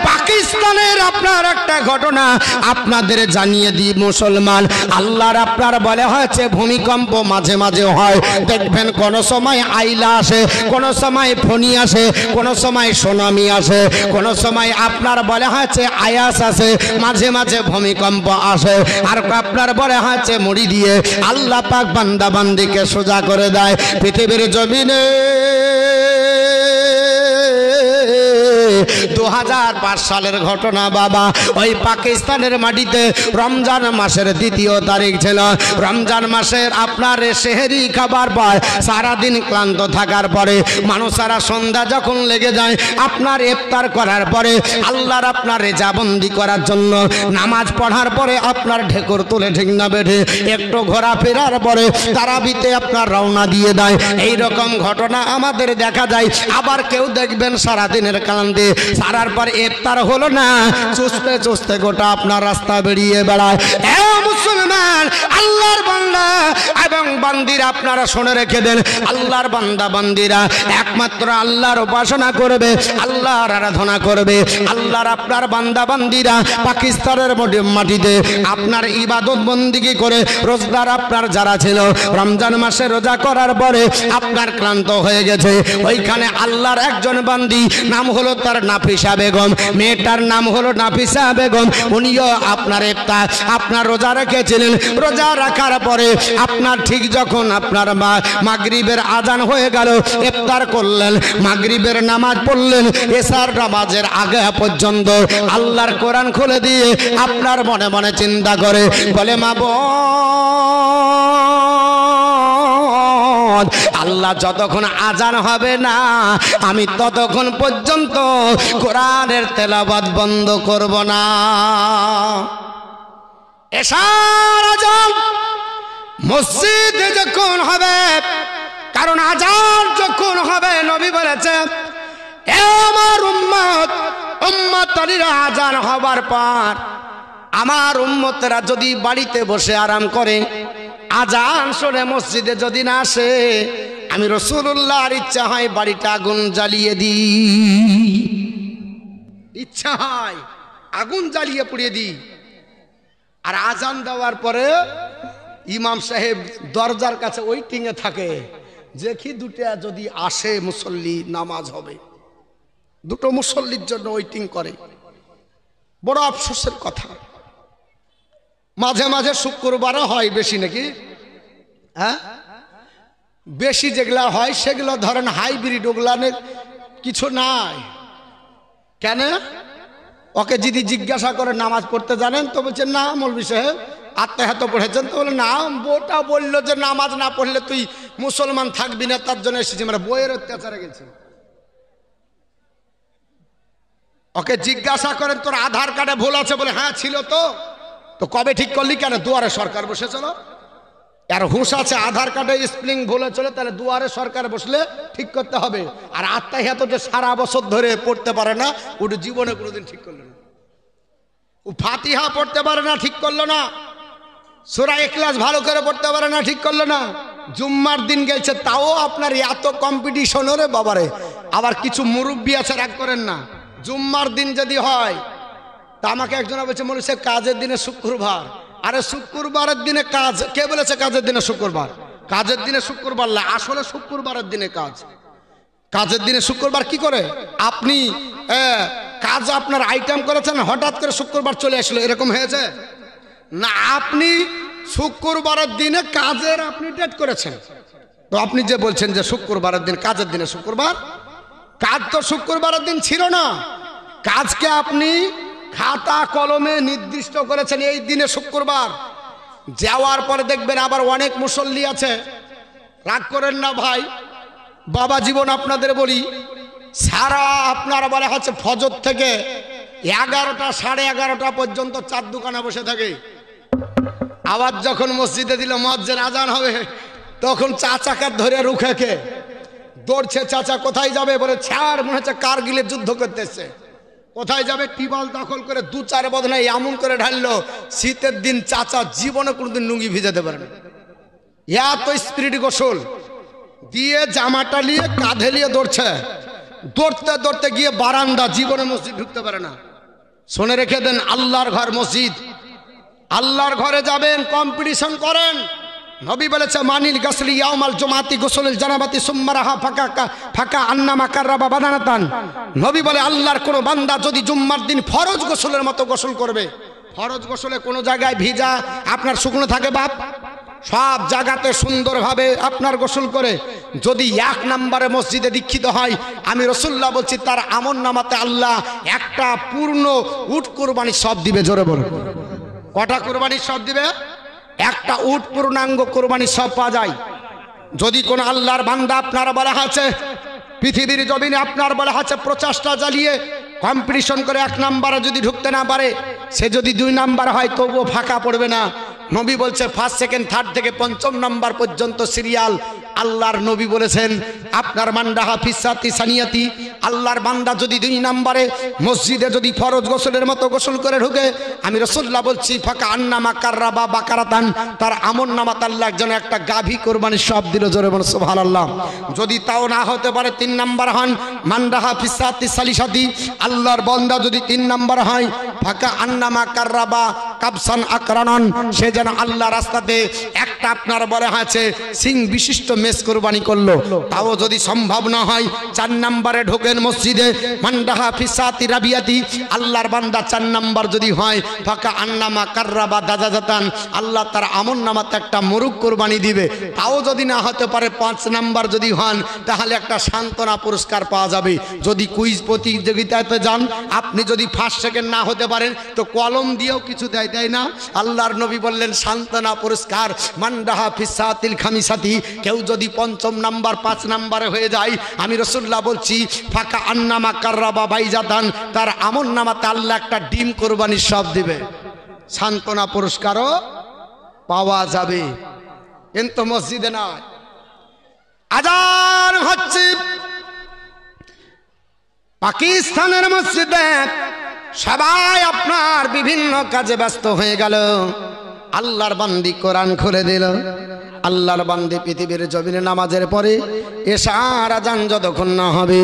পাকিস্তানের আপনার একটা ঘটনা আপনাদের জানিয়ে দিই মুসলমান। আল্লাহর আপনার বলে হয়েছে ভূমিকম্প মাঝে মাঝে হয়, দেখবেন কোন সময় আইলা আসে, কোন সময় ফনি আসে, কোন সময় সুনামি আসে, কোন সময় আপনার বলে হয়েছে আয়াস আসে, মাঝে মাঝে ভূমিকম্প আসে। আর আপনার বলে হয়েছে মুড়ি দিয়ে আল্লাহ পাক বান্দা বান্দিকে সোজা করে দেয়। পৃথিবীর জমিনে 2005 সালের ঘটনা বাবা। ওই পাকিস্তানের মাটিতে রমজান মাসের 2 তারিখ ছিল। রমজান মাসের আপনার সেহরি খাবার পর সারাদিন ক্লান্ত থাকার পরে মানুষেরা সন্ধ্যা যখন লেগে যায়, আপনার ইফতার করার পরে আল্লাহর আপনার রেজাবন্দি করার জন্য নামাজ পড়ার পরে আপনার ঢেকুর তুলে, ঠিক না বেঠে, একটু ঘোরাফেরার পরে তারাবিতে আপনার রওনা দিয়ে দেয়। এইরকম ঘটনা আমাদের দেখা যায়। আবার কেউ দেখবেন সারাদিনের কান্দে, সারার পর ইফতার হলো না, চুষতে চুষতে গোটা আপনার রাস্তা বেরিয়ে বেড়ায়। এ মুসলমান, আল্লাহর বান্দা এবং বান্দিরা আপনারা শুনে রেখে দেন, আল্লাহর বান্দা বান্দিরা একমাত্র আল্লাহর উপাসনা করবে, আল্লাহর আরাধনা করবে। আল্লাহর আপনার বান্দা বান্দিরা পাকিস্তানের মাটিতে আপনার ইবাদত বন্দিগি করে রোজদার আপনার যারা ছিল, রমজান মাসে রোজা করার পরে আপনার ক্লান্ত হয়ে গেছে, ওইখানে আল্লাহর একজন বান্দি, নাম হলো তার নাফিসা বেগম, মেয়েটার নাম হলো নাফিসা বেগম, উনিও আপনার ইফতার আপনার রোজা রেখে রেখেছিলেন। রোজা রাখার পরে আপনার ঠিক যখন আপনার মাগরিবের আজান হয়ে গেল, ইফতার করলেন, মাগরিবের নামাজ পড়লেন, এশার নামাজের আগে পর্যন্ত আল্লাহর কোরআন খুলে দিয়ে আপনার মনে মনে চিন্তা করে বলে মাবুদ, আল্লাহ যতক্ষণ আজান হবে না আমি ততক্ষণ পর্যন্ত কোরআনের তেলাওয়াত বন্ধ করব না। এশার আজান মসজিদে যখন হবে, কারণ আজান যখন হবে নবী বলেছে এ আমার উম্মত, উম্মতরা আজান হবার পর আমার উম্মতরা যদি বাড়িতে বসে আরাম করে, আজান শুনে মসজিদে যদি না আসে, আমি রাসূলুল্লাহর ইচ্ছা হয় বাড়িটা আগুন জ্বালিয়ে দিই, ইচ্ছা হয় আগুন জ্বালিয়ে পুড়িয়ে দিই। আর আজান দেওয়ার পরে ইমাম সাহেব দরজার কাছে ওয়েটিং এ থাকে, দেখি দুটা যদি আসে মুসল্লি নামাজ হবে, দুটো মুসল্লির জন্য ওয়েটিং করে। বড় আফসোসের কথা, মাঝে মাঝে শুক্রবারও হয় বেশি নাকি, হ্যাঁ বেশি যেগুলা হয় সেগুলো ধরেন হাইব্রিড, ওগুলানের কিছু নাই। কেন? ওকে যদি জিজ্ঞাসা করে নামাজ পড়তে জানেন তো বলছে না মৌলভী সাহেব আত্মাহাত পড়েছেন, তো বলে না বউটা বললো যে নামাজ না পড়লে তুই মুসলমান থাকবি না, তার জন্য এসেছি, মানে বইয়ের অত্যাচারে গেছে। ওকে জিজ্ঞাসা করেন তোর আধার কার্ডে ভুল আছে, বলে হ্যাঁ ছিল। তো কবে ঠিক করলি? কেন? দুয়ারে সরকার বসে চলো। আর হুঁশ আছে আধার কার্ডে স্পেলিং ভুলে চলে, তাহলে দুয়ারে সরকার বসলে ঠিক করতে হবে। আর আত্মাহিয়াত যে সারা বছর ধরে পড়তে পারে না, ওটা জীবনে কোনোদিন ঠিক করলো না। ও ফাতিহা পড়তে পারে না, ঠিক করলো না। সূরা ইখলাস ভালো করে পড়তে পারে না, ঠিক করলো না। জুম্মার দিন গেছে, তাও আপনার এত কম্পিটিশন রে বাবারে। আবার কিছু মুরব্বী আছে, রাগ করেন না, জুম্মার দিন যদি হয় তা আমাকে একজন বলছে বলেছে কাজের দিনে শুক্রবার। আরে শুক্রবারের দিনে কাজ কে বলেছে? কাজের দিনে শুক্রবার, কাজের দিনে শুক্রবার না, আসলে শুক্রবারের দিনে কাজ। কাজের দিনে শুক্রবার কি করে? আপনি কাজ আপনার আইটেম করেছেন, হঠাৎ করে শুক্রবার চলে আসলো, এরকম হয়েছে না। আপনি শুক্রবারের দিনে কাজের আপনি ডেট করেছেন, তো আপনি যে বলছেন যে শুক্রবারের দিন কাজের দিনে শুক্রবার, কাজ তো শুক্রবারের দিন ছিল না। কাজকে আপনি খাতা কলমে নির্দিষ্ট করেছেন এই দিনে শুক্রবার। যাওয়ার পরে দেখবেন আবার অনেক মুসল্লি আছে, রাগ করেন না ভাই, বাবা জীবন আপনাদের বলি, সারা আপনারা বলা হচ্ছে ফজর থেকে 11টা সাড়ে 11টা পর্যন্ত চার দোকানে বসে থাকে। আবার যখন মসজিদে দিল মুয়াজ্জিন আজান হবে, তখন চাচাকে ধরে রুখেকে দৌড়ছে। চাচা কোথায় যাবে? বলে ছাড়, মনে হচ্ছে কারগিলের যুদ্ধ করতেছে। কোথায় যাবে? টিবল দখল করে 2-4 বদনায় এমন করে ঢাললো, শীতের দিন চাচা জীবনে কোনোদিন লুঙ্গি ভিজাতে পারে না, এত স্পিরিট গোসল দিয়ে জামাটা নিয়ে কাঁধে নিয়ে দৌড়ছে। দৌড়তে দৌড়তে গিয়ে বারান্দা, জীবনে মসজিদ ঢুকতে পারে না। শুনে রেখে দেন, আল্লাহর ঘর মসজিদ, আল্লাহর ঘরে যাবেন কম্পিটিশন করেন। নবী বলেছে মানিল গাসলি ইয়াউমাল জুমাতি গোসলুল জানাবাতি সুম্মারাহা ফাঁকা আন্নামা কাররাবা বাদানাতান। নবী বলে আল্লাহর কোন বান্দা যদি জুম্মার দিন ফরজ গোসলের মতো গোসল করবে, ফরজ গোসলে কোনো জায়গায় ভিজা আপনার শুকনো থাকে বাপ, সব জায়গাতে সুন্দরভাবে আপনার গোসল করে যদি 1 নম্বরে মসজিদে দীক্ষিত হয়, আমি রাসূলুল্লাহ বলছি তার আমলনামাতে আল্লাহ একটা পূর্ণ উট কুরবানি সব দিবে। জোরে বলুন, কটা কুরবানি সব দিবে? একটা উট পূর্ণাঙ্গ কোরবানি সব পাওয়া যায়। যদি কোন আল্লাহর বান্দা আপনার বলা আছে পৃথিবীর জমিনে আপনার বলা আছে প্রচেষ্টা চালিয়ে কম্পিটিশন করে 1 নম্বরে যদি ঢুকতে না পারে, সে যদি 2 নাম্বার হয় তবুও ফাঁকা পড়বে না। নবী বলছে 1st, 2nd, 3rd থেকে 5ম নাম্বার পর্যন্ত সিরিয়াল। আল্লাহর নবী বলেছেন আপনার মান্ডাহা ফিসাতি সানিয়াতি, আল্লাহর বান্দা যদি 2 নম্বরে মসজিদে যদি ফরজ গোসলের মতো গোসল করে ঢুকে, আমি রাসূলুল্লাহ বলছি ফাঁকা আন্নামা কাররাবা বাকারাতান, তার আমলনামাত আল্লাহ একজন একটা গাভী কোরবানির সব দিল। জোরে বলুন সুবহানাল্লাহ। যদি তাও না হতে পারে 3 নাম্বার হন মান্ডাহা ফিসাতি সালিসাতি, আল্লাহর বান্দা যদি 3 নাম্বার হয় ফাঁকা আন্নামা কাররাবা কাবসান আকরানন, সে যেন আল্লাহ রাস্তাতে একটা আপনার বলে আছে সিং বিশিষ্ট মেষ কুরবানি করলো। তাও যদি সম্ভব না হয় 4 নম্বরে ঢোকেন মসজিদে, মান্ডাহা ফিসাতি রাবিয়াতি, আল্লাহর বান্দা 4 নম্বর যদি হয় ফাঁকা আন্নামা কাররাবা দাজাজাতান, আল্লাহ তার আমল নামাতে একটা মোরগ কুরবানি দিবে। তাও যদি না হতে পারে 5 নম্বর যদি হন, তাহলে একটা সান্ত্বনা পুরস্কার পাওয়া যাবে। যদি কুইজ প্রতিযোগিতাতে যান, আপনি যদি ফার্স্ট সেকেন্ড না হতে পারেন তো কলম দিয়েও কিছু দেয় না। আল্লাহর নবী বললেন সান্ত্বনা পুরস্কার, মান্ডাহা ফিসাতিল খামিসাতি, কেউ যদি 5ম নাম্বার 5 নম্বরে হয়ে যায়, আমি রাসূলুল্লাহ বলছি ফাঁকা আন্নামা কাররাবা বাইজাতান, তার আমল নামাতে আল্লাহ একটা ডিম কোরবানির সব দিবে, সান্ত্বনা পুরস্কারও পাওয়া যাবে। কিন্তু মসজিদে না। আজান হচ্ছে পাকিস্তানের মসজিদে, সবাই আপনার বিভিন্ন কাজে ব্যস্ত হয়ে গেল। আল্লাহর বান্দি কোরআন খুলে দিল। আল্লাহর বান্দি পৃথিবীর জমিনে নামাজের পরে এশার আজান যতক্ষণ না হবে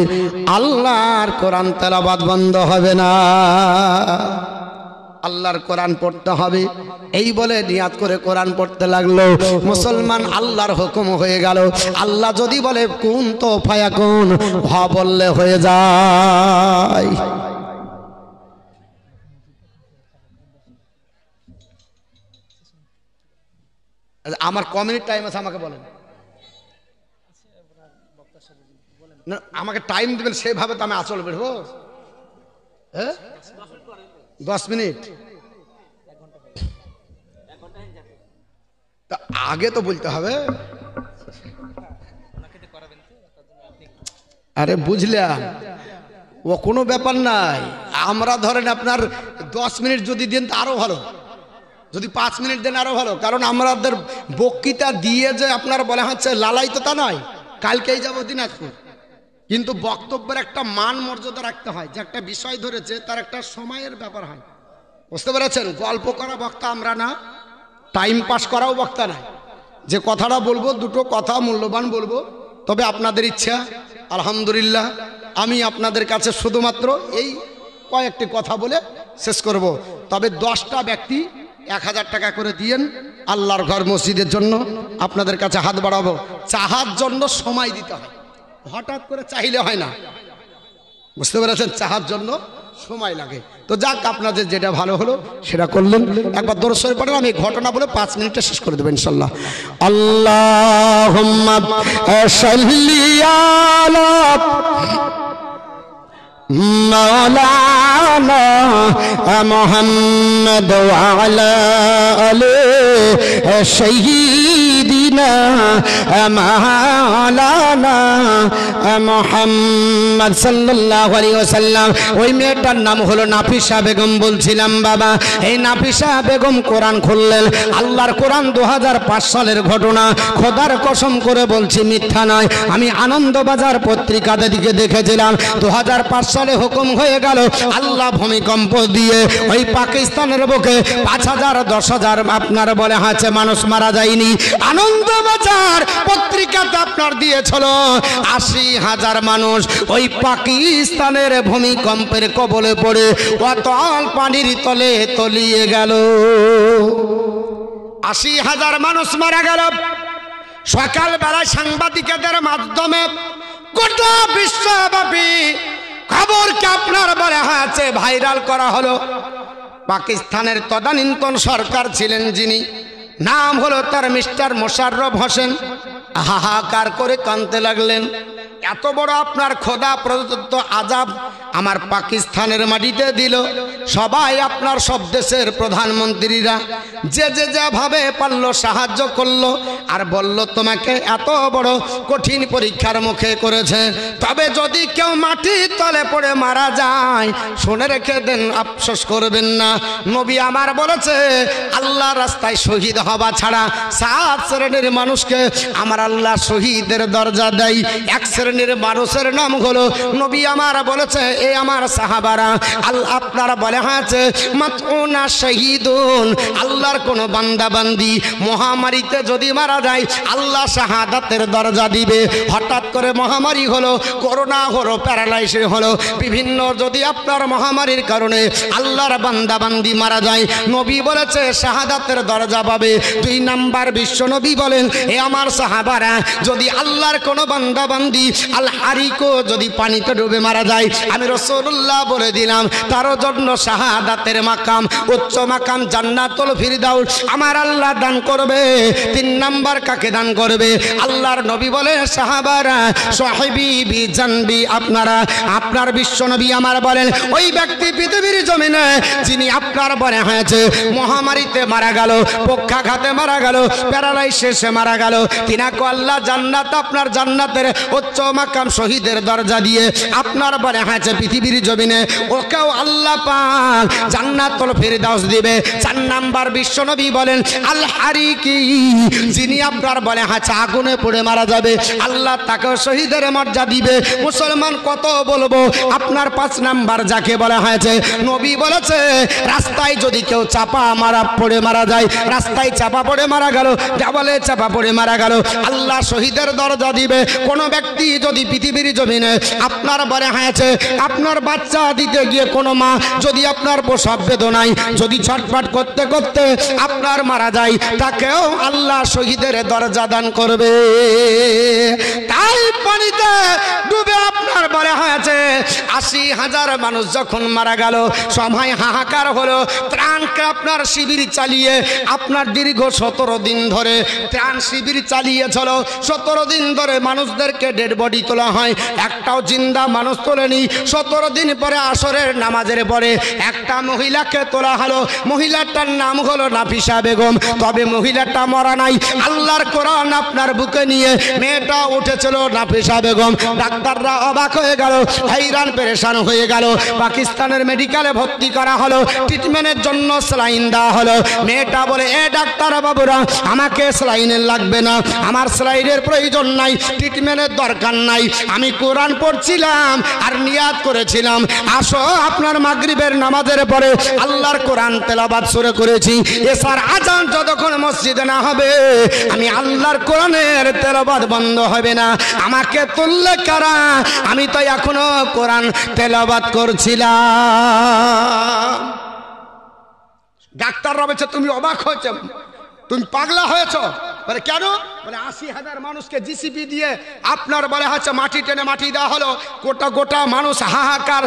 আল্লাহর কোরআন তেলাওয়াত বন্ধ হবে না। আল্লাহর কোরআন পড়তে হবে, এই বলে নিয়াত করে কোরআন পড়তে লাগলো। মুসলমান আল্লাহর হুকুম হয়ে গেল। আল্লাহ যদি বলে কুন তো ফায়াকুন, হ বললে হয়ে যায়। আমার কমিউনিটি টাইম আছে, আমাকে বলেন না, আমাকে টাইম দেবেন সেভাবে তো আমি আচল বেরবো। হ্যাঁ 10 মিনিট তা আগে তো বলতে হবে। আরে বুঝলাম, ও কোনো ব্যাপার নাই। আমরা ধরেন আপনার 10 মিনিট যদি দেন তা আরো ভালো, যদি 5 মিনিট দেন আরো ভালো। কারণ আমাদের বক্তৃতা দিয়ে যে আপনার বলা হচ্ছে লালাই তো তা নয়, কালকেই যাবো দিনাজপুর। কিন্তু বক্তব্যের একটা মান মর্যাদা রাখতে হয়, যে একটা বিষয় ধরেছে তার একটা সময়ের ব্যাপার হয়, বুঝতে পেরেছেন? গল্প করা বক্তা আমরা না, টাইম পাস করাও বক্তা নাই। যে কথাটা বলবো দুটো কথা মূল্যবান বলবো, তবে আপনাদের ইচ্ছা। আলহামদুলিল্লাহ আমি আপনাদের কাছে শুধুমাত্র এই কয়েকটি কথা বলে শেষ করব। তবে 10টা ব্যক্তি 1000 টাকা করে দিয়েন আল্লাহর ঘর মসজিদের জন্য। আপনাদের কাছে হাত বাড়াবো। চাহার জন্য সময় দিতে হয়, হঠাৎ করে চাইলে হয় না, বুঝতে পেরেছেন? চাহার জন্য সময় লাগে। তো যাক, আপনাদের যেটা ভালো হলো সেটা করলেন। একবার দরুদ শরীফ পড়েন, আমি ঘটনা বলে 5 মিনিটে শেষ করে দেব ইনশাআল্লাহ। আল্লাহুম্মা সাল্লি আলা মাওলানা মুহাম্মদ ওয়া আলা আলি সাইয়্যিদিনা মাওলানা মুহাম্মদ সাল্লাল্লাহু আলাইহি ওয়াসাল্লাম। ওই মেয়েটার নাম হলো নাফিসা বেগম। বলছিলাম বাবা, এই নাফিসা বেগম কোরআন খুললেন। আল্লাহর কোরআন 2005 সালের ঘটনা, খোদার কসম করে বলছি মিথ্যা নয়। আমি আনন্দবাজার পত্রিকাতে দিকে দেখেছিলাম 2005 সালে হুকুম হয়ে গেল আল্লাহ ভূমিকম্প দিয়ে ওই পাকিস্তানের বুকে 5000 10,000 আপনার বলে আছে মানুষ মারা যায়নি। আনন্দবাজার পত্রিকাতে আপনার দিয়েছিল 80,000 মানুষ ওই পাকিস্তানের ভূমিকম্পের কবলে পড়ে অতল পানির তলে তলিয়ে গেল। 80,000 মানুষ মারা গেল। সকালবেলা সাংবাদিকদের মাধ্যমে গোটা বিশ্বব্যাপী খবরকে আপনার বলে আছে ভাইরাল করা হলো। পাকিস্তানের তদানীন্তন সরকার ছিলেন যিনি, নাম হলো তার মিস্টার মোশাররফ হোসেন, হাহাকার করে কাঁদতে লাগলেন। এত বড় আপনার খোদা প্রদত্ত আযাব আমার পাকিস্তানের মাটিতে দিল। সবাই আপনার সব দেশের প্রধানমন্ত্রীরা যে যেভাবে পারল সাহায্য করলো, আর বলল তোমাকে এত বড় কঠিন পরীক্ষার মুখে করেছে, তবে যদি কেউ মাটির তলে পড়ে মারা যায় শুনে রেখে দেন, আফসোস করবেন না। নবী আমার বলেছে আল্লাহ রাস্তায় শহীদ হওয়া ছাড়া 7 শ্রেণীর মানুষকে আমার আল্লাহ শহীদের দরজা দেয়। 1 শ্রেণী শ্রেণীর মানুষের নাম হলো নবী আমার বলেছে এ আমার সাহাবারা আপনারা বলে আছে মাতুনা শহীদুন আল্লাহর কোন বান্দা বান্দি মহামারীতে যদি মারা যায় আল্লাহ শাহাদাতের দরজা দিবে। হঠাৎ করে মহামারী হলো, করোনা হলো, প্যারালাইসিস হলো, বিভিন্ন যদি আপনার মহামারীর কারণে আল্লাহর বান্দা বান্দি মারা যায় নবী বলেছে শাহাদাতের দরজা পাবে। 2 নাম্বার বিশ্ব নবী বলেন এ আমার সাহাবারা যদি আল্লাহর কোন বান্দা বান্দি আল হারিকো যদি পানিতে ডুবে মারা যায় আমি রাসূলুল্লাহ বলে দিলাম তার জন্য শাহাদাতের মাকাম উচ্চ মাকাম জান্নাতুল ফিরদাউস আমার আল্লাহ দান করবে। 3 নাম্বার কাকে দান করবে? আল্লাহর নবী বলে সাহাবারা সাহিবি বি জানবি আপনার বিশ্ব নবী আমার বলেন ওই ব্যক্তি পৃথিবীর জমিনে যিনি আপনার বলে হয়েছে মহামারীতে মারা গেল, পক্ষাঘাতে মারা গেল, প্যারালাইসিসে মারা গেল, তিনাকে আল্লাহ জান্নাত আপনার জান্নাতের উচ্চ মাকাম শহীদের দরজা দিয়ে আপনার বলে হয়েছে পৃথিবীর জমিনে ওকেও আল্লাহ পাক জান্নাতুল ফিরদাউস দিবে। 4 নাম্বার বিশ্ব নবী বলেন আল হারিকি যিনি আপনার বলে হয়েছে আগুনে পড়ে মারা যাবে আল্লাহ তাকেও শহীদের মর্যাদা দিবে। মুসলমান কত বলবো আপনার 5 নাম্বার যাকে বলা হয়েছে নবী বলেছে রাস্তায় যদি কেউ চাপা পড়ে মারা যায়, রাস্তায় চাপা পড়ে মারা গেল, দেওয়ালে চাপা পড়ে মারা গেল আল্লাহ শহীদের দরজা দিবে। কোন ব্যক্তি যদি পৃথিবীর জমিনে আপনার বলে হয়েছে আপনার বাচ্চা দিতে গিয়ে কোনো মা যদি আপনার প্রসব বেদনায় যদি ছটফট করতে করতে আপনার মারা যায় তাকেও আল্লাহ শহীদের দরজা দান করবে। তাই পানিতে ডুবে আপনার বলে হয়েছে 80,000 মানুষ যখন মারা গেল সময় হাহাকার হলো, ত্রাণকে আপনার শিবির চালিয়ে আপনার দীর্ঘ 17 দিন ধরে ত্রাণ শিবির চালিয়েছিল। 17 দিন ধরে মানুষদেরকে ডেড বডি তোলা হয়, একটাও জিন্দা মানুষ তোলেনি। 17 দিন পরে আসরের নামাজের পরে একটা মহিলাকে তোলা হলো, মহিলাটার নাম হলো নাফিসা বেগম। তবে মহিলাটা মরা নাই, আল্লাহর কোরআন আপনার বুকে নিয়ে মেয়েটা উঠেছিল নাফিসা বেগম। ডাক্তাররা অবাক হয়ে গেল, হাইরান পেরেশান হয়ে গেল। পাকিস্তানের মেডিকেলে ভর্তি করা হলো, ট্রিটমেন্টের জন্য স্যালাইন দেওয়া হলো। মেয়েটা বলে এ ডাক্তার বাবুরা আমাকে স্যালাইনের লাগবে না, আমার স্যালাইনের প্রয়োজন নাই, ট্রিটমেন্টের দরকার নাই। আমি কোরআন পড়ছিলাম আর নিয়াত করেছিলাম আসো আপনার মাগরিবের নামাজের পরে আল্লাহর কোরআন তেলাওয়াত শুরু করেছি, এসার আজান যতক্ষণ মসজিদে না হবে আমি আল্লাহর কোরআনের তেলাওয়াত বন্ধ হবে না। আমাকে তুললে কারা? আমি তো এখনো কোরআন তেলাওয়াত করছিলাম। ডাক্তাররা বলছে তুমি অবাক হয়েছ, তুমি পাগলা হয়েছ। বলে কেন? বলে 80,000 মানুষকে জিসিপি দিয়ে আপনার বলে হচ্ছে মাটি টেনে মাটি দেওয়া হলো, গোটা মানুষ হাহাকার,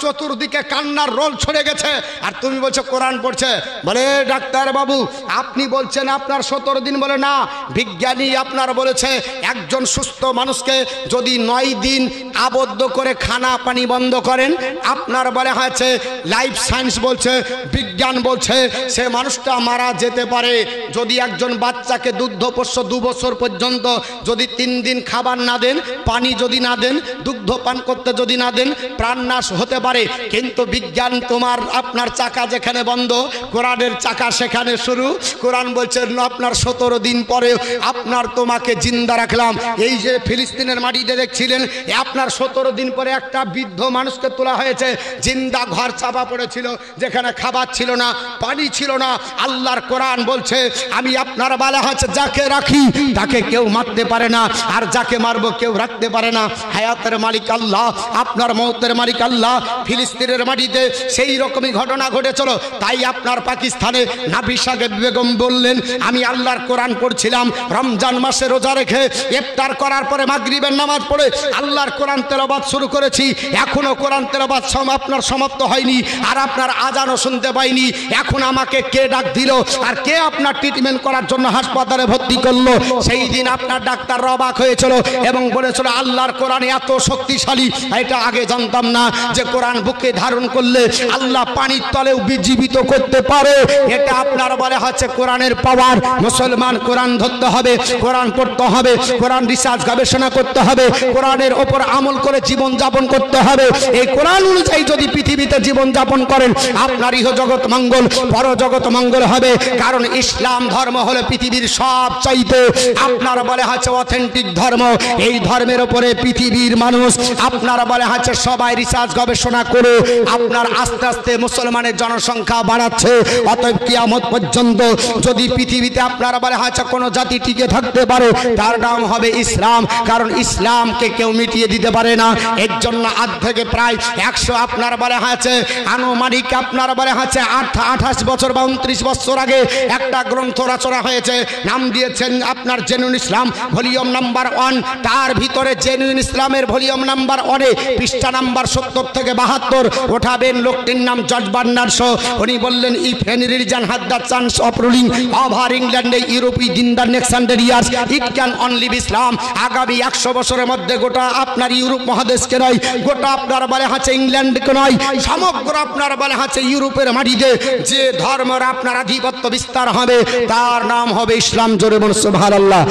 চতুর্দিকে কান্নার রোল ছড়ে গেছে, আর তুমি বলছো কোরআন পড়ছে। বলে ডাক্তার বাবু আপনি বলছেন আপনার 17 দিন, বলে না, বিজ্ঞানী আপনার বলেছে একজন সুস্থ মানুষকে যদি 9 দিন আবদ্ধ করে খানা পানি বন্ধ করেন আপনার বলে হচ্ছে লাইফ সায়েন্স বলছে, বিজ্ঞান বলছে সে মানুষটা মারা যেতে পারে। যদি একজন বাচ্চাকে দুগ্ধপোষ্য 2 বছর পর্যন্ত যদি 3 দিন খাবার না দেন, পানি যদি না দেন, দুগ্ধ পান করতে যদি না দেন, প্রাণনাশ হতে পারে। কিন্তু বিজ্ঞান তোমার আপনার চাকা যেখানে বন্ধ কোরআনের চাকা সেখানে শুরু। কোরআন বলছে আপনার 17 দিন পরে আপনার তোমাকে জিন্দা রাখলাম। এই যে ফিলিস্তিনের মাটিতে দেখছিলেন আপনার 17 দিন পরে একটা বৃদ্ধ মানুষকে তোলা হয়েছে, জিন্দা, ঘর চাপা পড়েছিল, যেখানে খাবার ছিল না, পানি ছিল না। আল্লাহর কোরআন বলছে আমি আপনার বলা হচ্ছে যাকে রাখি তাকে কেউ মারতে পারে না, আর যাকে মারবো কেউ রাখতে পারে না। হায়াতের মালিক আল্লাহ, আপনার মওতের মালিক আল্লাহ। ফিলিস্তিনের মাটিতে সেই রকমই ঘটনা ঘটেছিল। তাই আপনার পাকিস্তানে নাফিসা বেগম বললেন আমি আল্লাহর কোরআন পড়ছিলাম, রমজান মাসে রোজা রেখে ইফতার করার পরে মাগরিবের নামাজ পড়ে আল্লাহর কোরআন তেলাওয়াত শুরু করেছি। এখনো কোরআন তেলাওয়াত আপনার সমাপ্ত হয়নি, আর আপনার আজানও শুনতে পাইনি। এখন আমাকে কে ডাক দিল আর কে আপনার ট্রিটমেন্ট করার জন্য হাসপাতালে ভর্তি করলো? সেই দিন আপনার ডাক্তার অবাক হয়েছিল এবং বলেছিল আল্লাহর কোরআন এত শক্তিশালী, এটা আগে জানতাম না যে কোরআন বুকে ধারণ করলে আল্লাহ পানির তলেও বিজীবিত করতে পারে। এটা আপনার বলে হচ্ছে কোরআনের পাওয়ার। মুসলমান কোরআন ধরতে হবে, কোরআন পড়তে হবে, কোরআন রিসার্চ গবেষণা করতে হবে, কোরআনের ওপর আমল করে জীবন যাপন করতে হবে। এই কোরআন অনুযায়ী যদি পৃথিবীতে জীবন যাপন করেন আপনার ইহজগৎ মঙ্গল, পরজগৎ মঙ্গল হবে। কারণ ইসলাম ধর্ম হলো পৃথিবীর সবচাইতে আপনারা বলে হচ্ছে অথেন্টিক ধর্ম। এই ধর্মের উপরে পৃথিবীর মানুষ আপনারা বলে হচ্ছে সবাই রিসার্চ গবেষণা করে আপনার আস্তে আস্তে মুসলমানের জনসংখ্যা বাড়াচ্ছে। অতএব কিয়ামত পর্যন্ত যদি পৃথিবীতে আপনারা বলে হচ্ছে কোনো জাতি টিকে থাকতে পারে তার নাম হবে ইসলাম, কারণ ইসলামকে কেউ মিটিয়ে দিতে পারে না। এর জন্য আজ থেকে প্রায় 100 আপনার বলে হচ্ছে আনুমানিক আপনার বলে হচ্ছে 28 বছর বা 29 বছর আগে একটা গ্রন্থ রচনা হয়েছে, নাম দিয়েছেন আপনার জেনুইন ইসলাম ভলিউম নাম্বার 1। তার ভিতরে জেনুইন ইসলামের ভলিউম নাম্বার 1 পৃষ্ঠা নাম্বার 70 থেকে 72 ওঠাবেন। লোকটির নাম জর্জ বার্নার্ড শো। উনি বললেন if any religion has the chance of ruling over England Europe in the next 100 years it can only be Islam. আগামী 100 বছরের মধ্যে গোটা আপনার ইউরোপ মহাদেশকে নয়, গোটা আপনার বলে হচ্ছে ইংল্যান্ডকে নয়, সমগ্র আপনার বলে হচ্ছে ইউরোপের মাটিতে যে ধর্মের আপনার আধিপত্য বিস্তার হবে তার নাম হবে ইসলাম। জোরে বলুন সুবহানাল্লাহ।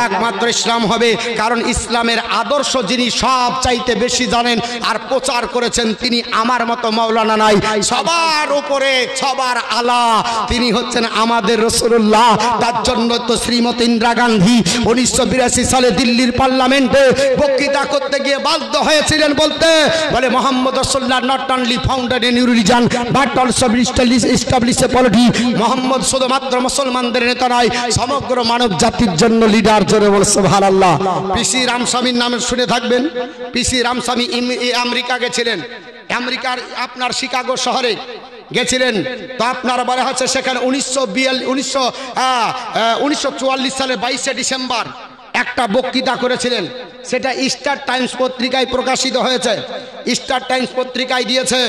একমাত্র ইসলাম হবে, কারণ ইসলামের আদর্শ যিনি সব চাইতে বেশি জানেন আর প্রচার করেছেন তিনি আমার মতো মাওলানা নাই, সবার উপরে সবার আলা তিনি হচ্ছেন আমাদের রাসূলুল্লাহ। তার জন্য তো শ্রীমতী ইন্দিরা গান্ধী 1982 সালে দিল্লির পার্লামেন্টে বক্তৃতা করতে গিয়ে বাধ্য হয়েছিলেন বলতে, বলে Muhammad Rasulullah not only founded a new religion but also establish a polity. Muhammad শুধুমাত্র মুসলমানদের নেতা নয়, সমগ্র মানব জাতির জন্য লিডার। জোরে বল সুবহানাল্লাহ। পিসি রামস্বামীর নাম শুনে থাকবেন। পিসি রামস্বামী আমেরিকা গেছিলেন, আমেরিকার আপনার শিকাগো শহরে গেছিলেন। তো আপনারা বলা হচ্ছে সেখানে 1944 সালের 22শে ডিসেম্বর একটা বক্তৃতা করেছিলেন। সেটা স্টার টাইমস পত্রিকায় প্রকাশিত হয়েছে, স্টার টাইমস পত্রিকায় দিয়েছে।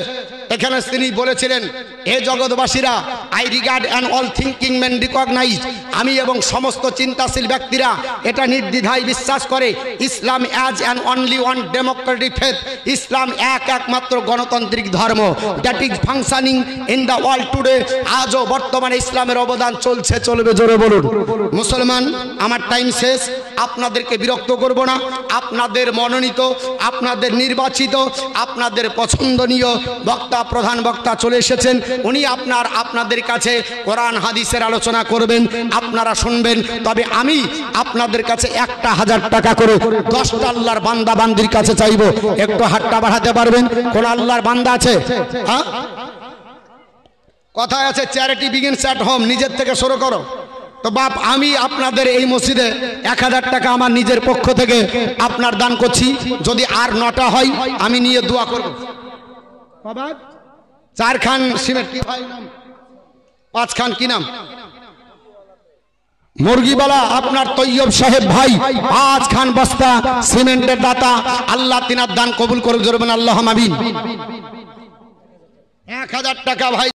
এখানে তিনি বলেছিলেন, হে জগৎবাসীরা, I regard and all thinking man recognise, আমি এবং সমস্ত চিন্তাশীল ব্যক্তিরা এটা নির্দ্বিধায় বিশ্বাস করে Islam as an only one democratic faith, Islam একমাত্র গণতান্ত্রিক ধর্ম that is functioning in the world today. আজও বর্তমানে ইসলামের অবদান চলছে, চলবে। জোরে বলুন মুসলমান। আমার টাইম শেষ, আপনাদেরকে বিরক্ত করব না। আপনাদের মনোনীত, আপনাদের নির্বাচিত, আপনাদের পছন্দনীয় বক্তা, প্রধান বক্তা চলে এসেছেন। উনি আপনাদের কাছে কোরআন হাদিসের আলোচনা করবেন, আপনারা শুনবেন। তবে আমি আপনাদের কাছে 1000 টাকা করে 10টা আল্লাহর বান্দা বান্দির কাছে চাইবো। একটু হাতটা বাড়াতে পারবেন? কোন আল্লাহর বান্দা আছে? হ্যাঁ, কথায় আছে চ্যারিটি বিগিনস অ্যাট হোম, নিজের থেকে শুরু করো। তো বাপ, আমি আপনাদের এই মসজিদে 1000 টাকা আমার নিজের পক্ষ থেকে আপনার দান করছি। যদি আর 9টা হয় আমি নিয়ে দোয়া করব। বাবা 4 খান সিমেন্ট কি ভাই নাম, 5 খান কি নাম, মুরগিওয়ালা আপনার তৈয়ব সাহেব ভাই 5 খান বস্তা সিমেন্টের দাতা। আল্লাহ তিনার দান কবুল করে। জোরে বলুন আল্লাহুম্মা আমিন। 1000 টাকা ভাই।